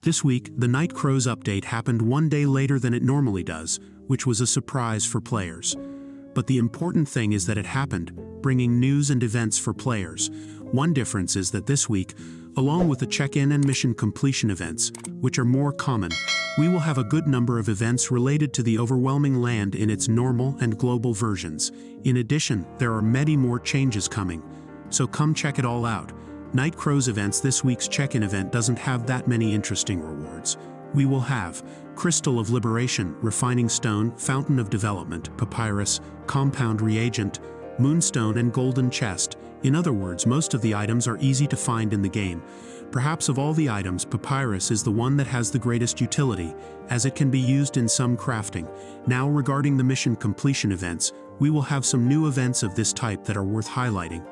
This week, the Nightcrows update happened one day later than it normally does, which was a surprise for players. But the important thing is that it happened, bringing news and events for players. One difference is that this week, along with the check-in and mission completion events, which are more common, we will have a good number of events related to the overwhelming land in its normal and global versions. In addition, there are many more changes coming. So come check it all out. Nightcrows events. This week's check-in event doesn't have that many interesting rewards. We will have Crystal of Liberation, Refining Stone, Fountain of Development, Papyrus, Compound Reagent, Moonstone and Golden Chest. In other words, most of the items are easy to find in the game. Perhaps of all the items, Papyrus is the one that has the greatest utility, as it can be used in some crafting. Now regarding the mission completion events, we will have some new events of this type that are worth highlighting.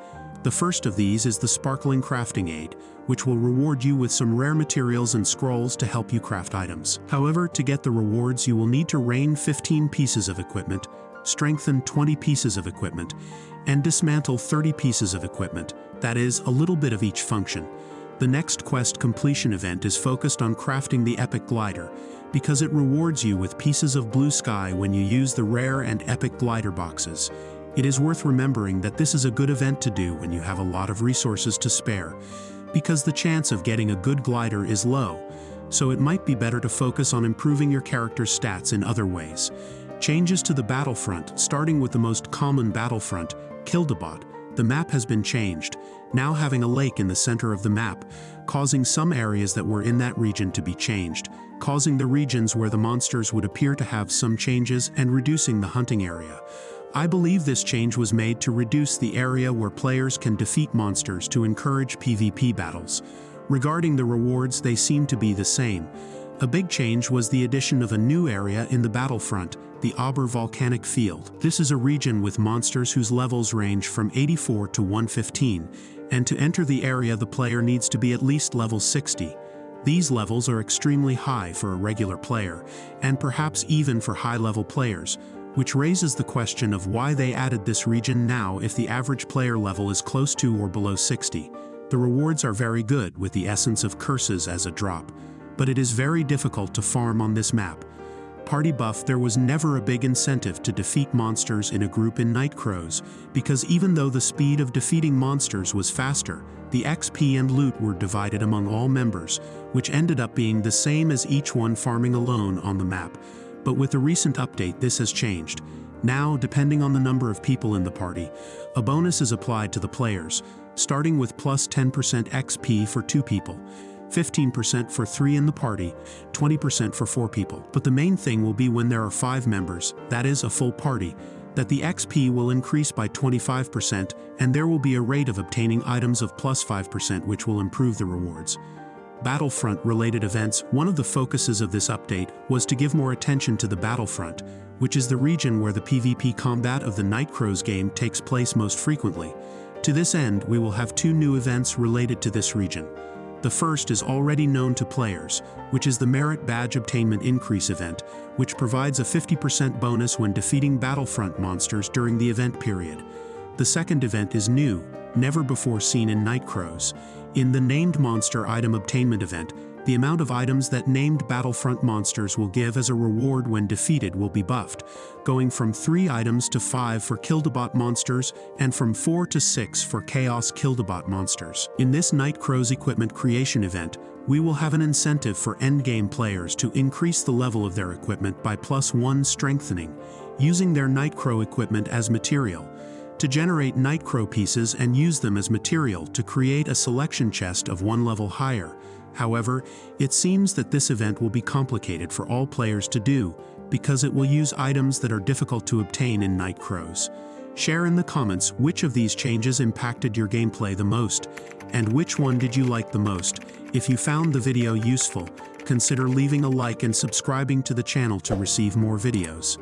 The first of these is the Sparkling Crafting Aid, which will reward you with some rare materials and scrolls to help you craft items. However, to get the rewards you will need to rain 15 pieces of equipment, strengthen 20 pieces of equipment, and dismantle 30 pieces of equipment, that is, a little bit of each function. The next quest completion event is focused on crafting the Epic Glider, because it rewards you with pieces of blue sky when you use the rare and Epic Glider boxes. It is worth remembering that this is a good event to do when you have a lot of resources to spare, because the chance of getting a good glider is low, so it might be better to focus on improving your character's stats in other ways. Changes to the battlefront, starting with the most common battlefront, Kildabot. The map has been changed, now having a lake in the center of the map, causing some areas that were in that region to be changed, causing the regions where the monsters would appear to have some changes and reducing the hunting area. I believe this change was made to reduce the area where players can defeat monsters to encourage PvP battles. Regarding the rewards, they seem to be the same. A big change was the addition of a new area in the battlefront, the Aber Volcanic Field. This is a region with monsters whose levels range from 84 to 115, and to enter the area the player needs to be at least level 60. These levels are extremely high for a regular player, and perhaps even for high-level players, which raises the question of why they added this region now if the average player level is close to or below 60. The rewards are very good with the Essence of Curses as a drop, but it is very difficult to farm on this map. Party buff: there was never a big incentive to defeat monsters in a group in Nightcrows, because even though the speed of defeating monsters was faster, the XP and loot were divided among all members, which ended up being the same as each one farming alone on the map. But with the recent update, this has changed. Now, depending on the number of people in the party, a bonus is applied to the players, starting with plus 10% XP for 2 people, 15% for 3 in the party, 20% for 4 people. But the main thing will be when there are 5 members, that is, a full party, that the XP will increase by 25%, and there will be a rate of obtaining items of plus 5%, which will improve the rewards. Battlefront-related events. One of the focuses of this update was to give more attention to the Battlefront, which is the region where the PvP combat of the Nightcrows game takes place most frequently. To this end, we will have 2 new events related to this region. The first is already known to players, which is the Merit Badge Obtainment Increase event, which provides a 50% bonus when defeating Battlefront monsters during the event period. The second event is new, never before seen in Nightcrows. In the Named Monster Item Obtainment event, the amount of items that named Battlefront monsters will give as a reward when defeated will be buffed, going from 3 items to 5 for Kildabot monsters and from 4 to 6 for Chaos Kildabot monsters. In this Nightcrows equipment creation event, we will have an incentive for endgame players to increase the level of their equipment by plus 1 strengthening, using their Nightcrow equipment as material, to generate Nightcrow pieces and use them as material to create a selection chest of 1 level higher. However, it seems that this event will be complicated for all players to do, because it will use items that are difficult to obtain in Nightcrows. Share in the comments which of these changes impacted your gameplay the most, and which one did you like the most. If you found the video useful, consider leaving a like and subscribing to the channel to receive more videos.